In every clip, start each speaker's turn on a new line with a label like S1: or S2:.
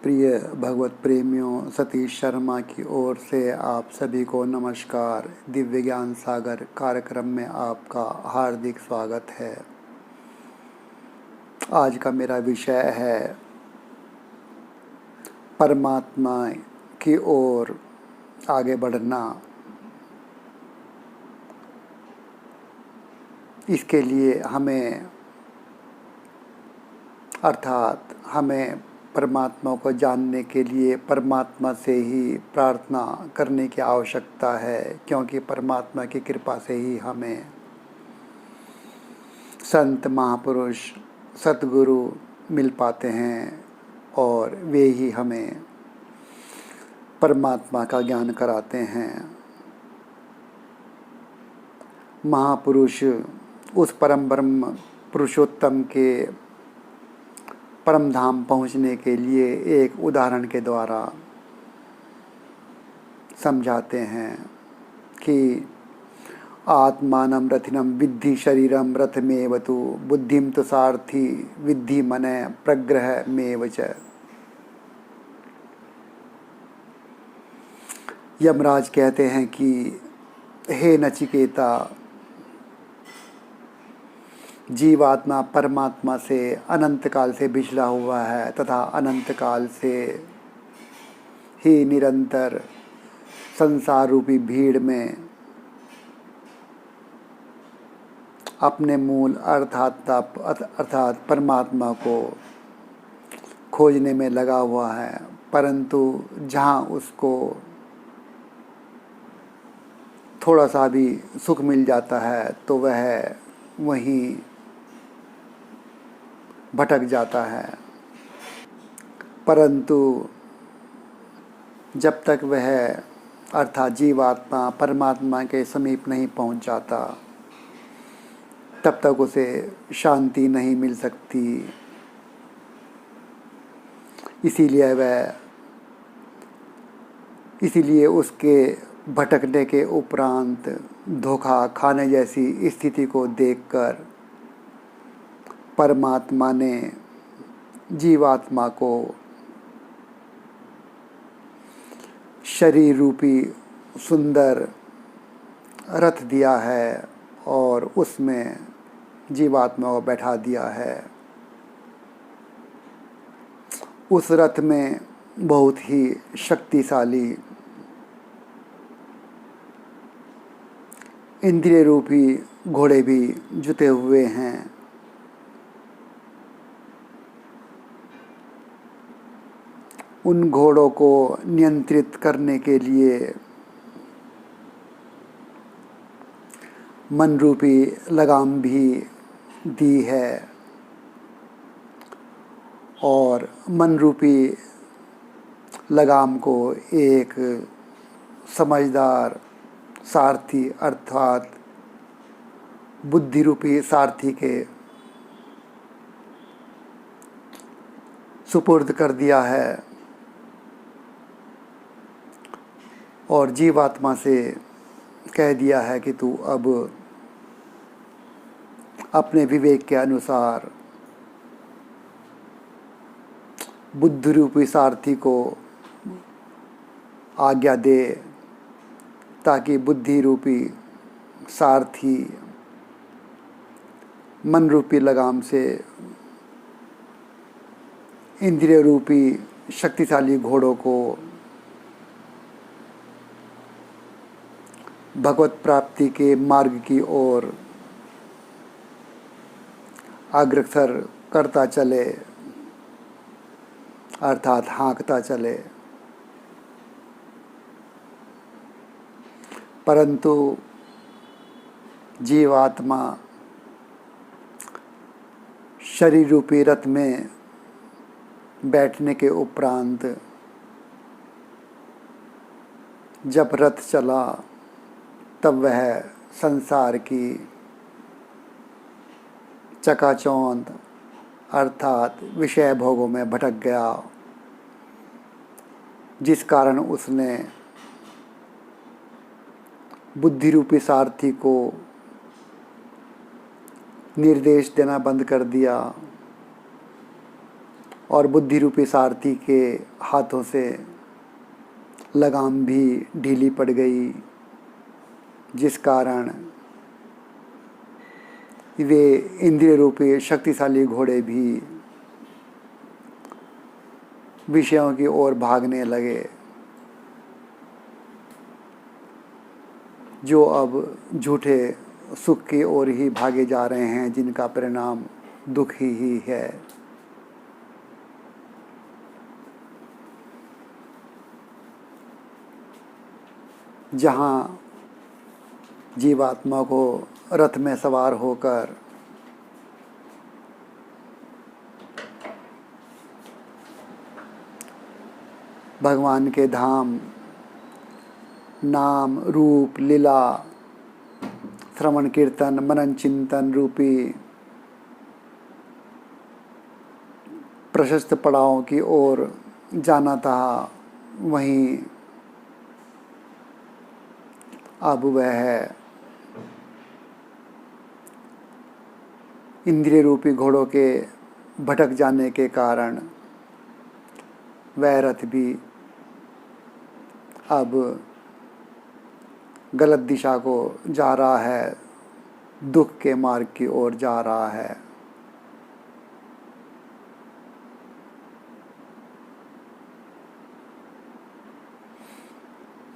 S1: प्रिय भगवत प्रेमियों, सतीश शर्मा की ओर से आप सभी को नमस्कार। दिव्य ज्ञान सागर कार्यक्रम में आपका हार्दिक स्वागत है। आज का मेरा विषय है परमात्मा की ओर आगे बढ़ना। इसके लिए हमें परमात्मा को जानने के लिए परमात्मा से ही प्रार्थना करने की आवश्यकता है, क्योंकि परमात्मा की कृपा से ही हमें संत महापुरुष सतगुरु मिल पाते हैं और वे ही हमें परमात्मा का ज्ञान कराते हैं। महापुरुष उस परम ब्रह्म पुरुषोत्तम के परम धाम पहुँचने के लिए एक उदाहरण के द्वारा समझाते हैं कि आत्मानं रथिनं विद्धि शरीरं रथमेव तु बुद्धिं तु सारथि विद्धि मनः प्रग्रहमेव च। यमराज कहते हैं कि हे नचिकेता, जीवात्मा परमात्मा से अनंत काल से बिछड़ा हुआ है तथा अनंत काल से ही निरंतर संसार रूपी भीड़ में अपने मूल अर्थात परमात्मा को खोजने में लगा हुआ है। परंतु जहाँ उसको थोड़ा सा भी सुख मिल जाता है तो वह वहीं भटक जाता है। परंतु जब तक वह अर्थात जीवात्मा परमात्मा के समीप नहीं पहुंच जाता, तब तक उसे शांति नहीं मिल सकती। इसीलिए उसके भटकने के उपरांत धोखा खाने जैसी स्थिति को देखकर परमात्मा ने जीवात्मा को शरीर रूपी सुंदर रथ दिया है और उसमें जीवात्मा को बैठा दिया है। उस रथ में बहुत ही शक्तिशाली इंद्रिय रूपी घोड़े भी जुते हुए हैं। उन घोड़ों को नियंत्रित करने के लिए मन रूपी लगाम भी दी है और मन रूपी लगाम को एक समझदार सारथी अर्थात बुद्धि रूपी सारथी के सुपुर्द कर दिया है और जीवात्मा से कह दिया है कि तू अब अपने विवेक के अनुसार बुद्धि रूपी सारथी को आज्ञा दे, ताकि बुद्धि रूपी सारथी मन रूपी लगाम से इंद्रिय रूपी शक्तिशाली घोड़ों को भगवत प्राप्ति के मार्ग की ओर अग्रसर करता चले, अर्थात हाँकता चले। परंतु जीवात्मा शरीर रूपी रथ में बैठने के उपरांत जब रथ चला, तब वह संसार की चकाचौंध अर्थात विषय भोगों में भटक गया, जिस कारण उसने बुद्धि रूपी सारथी को निर्देश देना बंद कर दिया और बुद्धि रूपी सारथी के हाथों से लगाम भी ढीली पड़ गई, जिस कारण वे इंद्रिय रूपी शक्तिशाली घोड़े भी विषयों की ओर भागने लगे, जो अब झूठे सुख की ओर ही भागे जा रहे हैं, जिनका परिणाम दुख ही है। जहाँ जीवात्मा को रथ में सवार होकर भगवान के धाम नाम रूप लीला श्रवण कीर्तन मनन चिंतन रूपी प्रशस्त पड़ावों की ओर जाना था, वहीं अब वह इंद्रिय रूपी घोड़ों के भटक जाने के कारण वह रथ भी अब गलत दिशा को जा रहा है, दुख के मार्ग की ओर जा रहा है।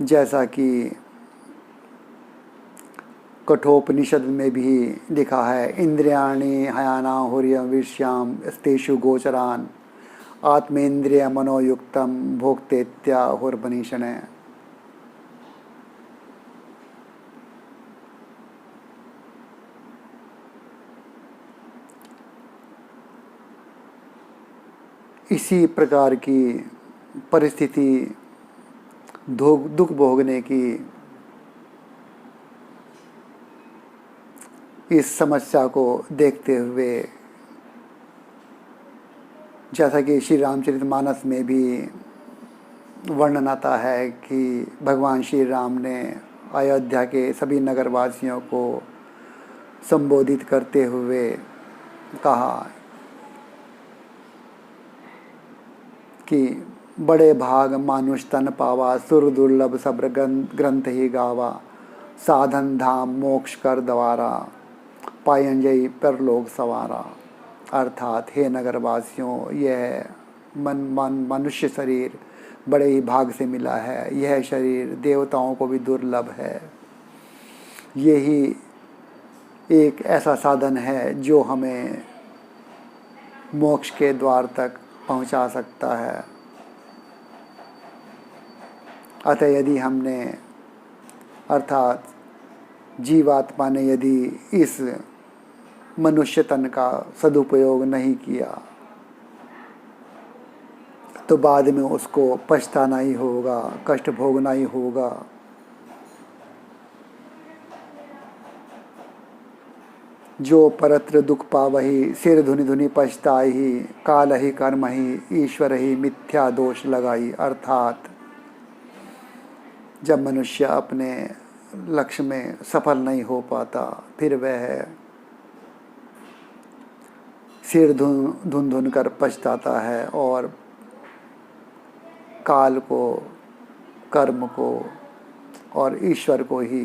S1: जैसा कि कठोपनिषद में भी लिखा है, इंद्रियाणि हयाना हुर्यम विश्याम स्तेषु गोचरान आत्मेन्द्रिय मनोयुक्तम भोक्तेत्या हुर्बनीषणे। इसी प्रकार की परिस्थिति दुख भोगने की इस समस्या को देखते हुए, जैसा कि श्री रामचरितमानस में भी वर्णन आता है कि भगवान श्री राम ने अयोध्या के सभी नगरवासियों को संबोधित करते हुए कहा कि बड़े भाग मानुष तन पावा, सुर दुर्लभ सब्र ग्रंथ ही गावा, साधन धाम मोक्ष कर द्वारा, पायंजयी परलोक सवारा। अर्थात हे नगरवासियों, यह मनुष्य शरीर बड़े ही भाग से मिला है, यह शरीर देवताओं को भी दुर्लभ है। यही एक ऐसा साधन है जो हमें मोक्ष के द्वार तक पहुंचा सकता है। अतः यदि हमने अर्थात जीवात्मा ने यदि इस मनुष्य तन का सदुपयोग नहीं किया तो बाद में उसको पछताना ही होगा, कष्ट भोगना ही होगा। जो परत्र दुख पावही, सिर धुनि धुनि पछताही, काल ही कर्म ही ईश्वर ही मिथ्या दोष लगाई। अर्थात जब मनुष्य अपने लक्ष्य में सफल नहीं हो पाता, फिर वह सिर धुन धुन कर पछताता है और काल को, कर्म को और ईश्वर को ही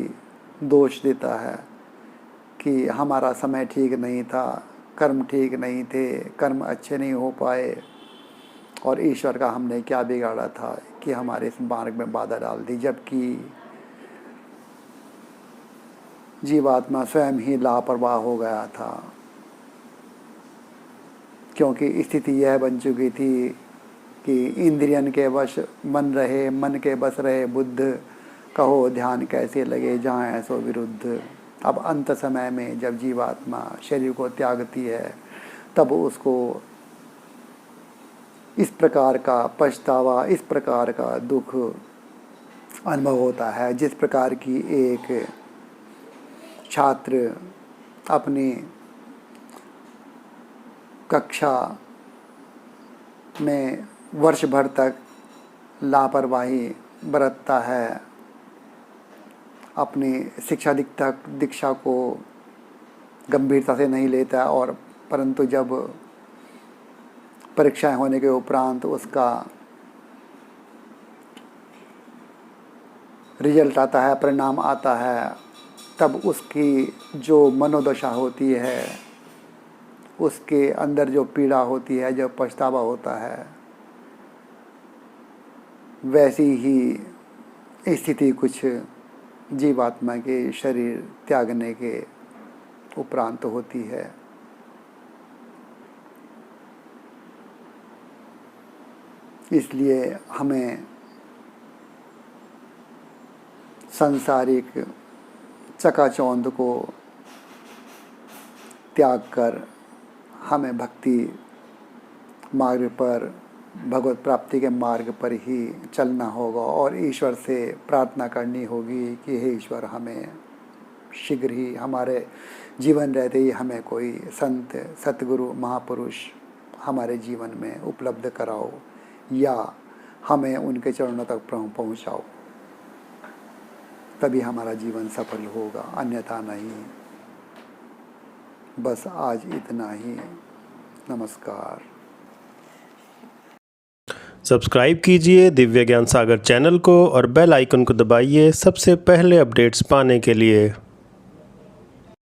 S1: दोष देता है कि हमारा समय ठीक नहीं था, कर्म ठीक नहीं थे, कर्म अच्छे नहीं हो पाए और ईश्वर का हमने क्या बिगाड़ा था कि हमारे इस मार्ग में बाधा डाल दी। जबकि जीवात्मा स्वयं ही लापरवाह हो गया था, क्योंकि स्थिति यह बन चुकी थी कि इंद्रियन के वश मन रहे, मन के बस रहे बुद्ध, कहो ध्यान कैसे लगे जहाँ ऐसो विरुद्ध। अब अंत समय में जब जीवात्मा शरीर को त्यागती है, तब उसको इस प्रकार का पछतावा, इस प्रकार का दुख अनुभव होता है, जिस प्रकार की एक छात्र अपनी कक्षा में वर्ष भर तक लापरवाही बरतता है, अपनी शिक्षा दीक्षा को गंभीरता से नहीं लेता और परंतु जब परीक्षाएं होने के उपरांत उसका रिजल्ट आता है, परिणाम आता है, तब उसकी जो मनोदशा होती है, उसके अंदर जो पीड़ा होती है, जो पछतावा होता है, वैसी ही स्थिति कुछ जीवात्मा के शरीर त्यागने के उपरांत होती है। इसलिए हमें सांसारिक चकाचौंध को त्याग कर हमें भक्ति मार्ग पर, भगवत प्राप्ति के मार्ग पर ही चलना होगा और ईश्वर से प्रार्थना करनी होगी कि हे ईश्वर, हमें शीघ्र ही हमारे जीवन रहते ही हमें कोई संत, सतगुरु, महापुरुष हमारे जीवन में उपलब्ध कराओ या हमें उनके चरणों तक पहुँचाओ, तभी हमारा जीवन सफल होगा, अन्यथा नहीं। बस आज इतना ही। नमस्कार।
S2: सब्सक्राइब कीजिए दिव्य ज्ञान सागर चैनल को और बेल आइकन को दबाइए सबसे पहले अपडेट्स पाने के लिए।